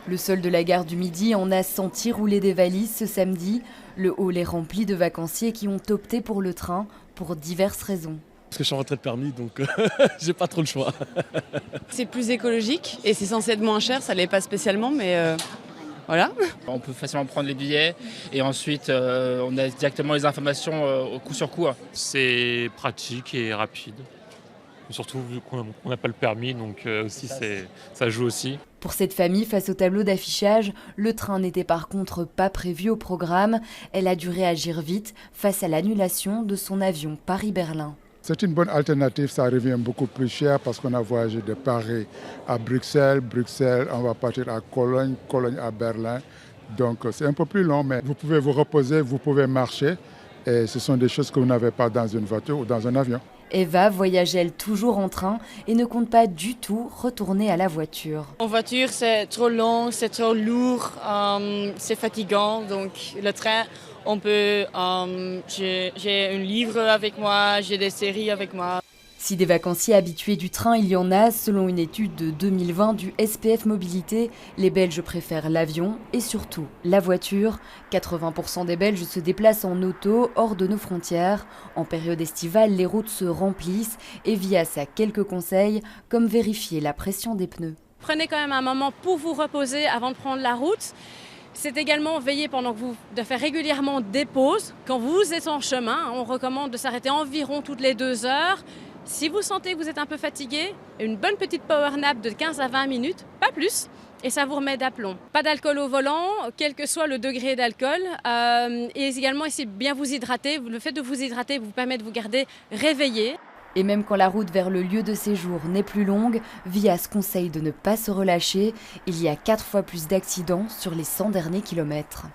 Le sol de la gare du Midi en a senti rouler des valises ce samedi. Le hall est rempli de vacanciers qui ont opté pour le train pour diverses raisons. Parce que je suis en retraite permis, donc j'ai pas trop le choix. C'est plus écologique et c'est censé être moins cher, ça l'est pas spécialement, mais voilà. On peut facilement prendre les billets et ensuite on a directement les informations au coup sur coup. C'est pratique et rapide. Surtout vu qu'on n'a pas le permis, donc aussi ça joue aussi. Pour cette famille, face au tableau d'affichage, le train n'était par contre pas prévu au programme. Elle a dû réagir vite face à l'annulation de son avion Paris-Berlin. C'est une bonne alternative, ça revient beaucoup plus cher parce qu'on a voyagé de Paris à Bruxelles, on va partir à Cologne, Cologne à Berlin. Donc c'est un peu plus long, mais vous pouvez vous reposer, vous pouvez marcher. Et ce sont des choses que vous n'avez pas dans une voiture ou dans un avion. Eva voyage elle toujours en train et ne compte pas du tout retourner à la voiture. En voiture, c'est trop long, c'est trop lourd, c'est fatigant. Donc le train, on peut, j'ai un livre avec moi, j'ai des séries avec moi. Si des vacanciers habitués du train, il y en a, selon une étude de 2020 du SPF Mobilité, les Belges préfèrent l'avion et surtout la voiture. 80% des Belges se déplacent en auto hors de nos frontières. En période estivale, les routes se remplissent et Vias a quelques conseils, comme vérifier la pression des pneus. Prenez quand même un moment pour vous reposer avant de prendre la route. C'est également veiller de faire régulièrement des pauses. Quand vous êtes en chemin, on recommande de s'arrêter environ toutes les 2 heures. Si vous sentez que vous êtes un peu fatigué, une bonne petite power nap de 15 à 20 minutes, pas plus, et ça vous remet d'aplomb. Pas d'alcool au volant, quel que soit le degré d'alcool. Et également, essayez de bien vous hydrater. Le fait de vous hydrater vous permet de vous garder réveillé. Et même quand la route vers le lieu de séjour n'est plus longue, Vias conseille de ne pas se relâcher. Il y a 4 fois plus d'accidents sur les 100 derniers kilomètres.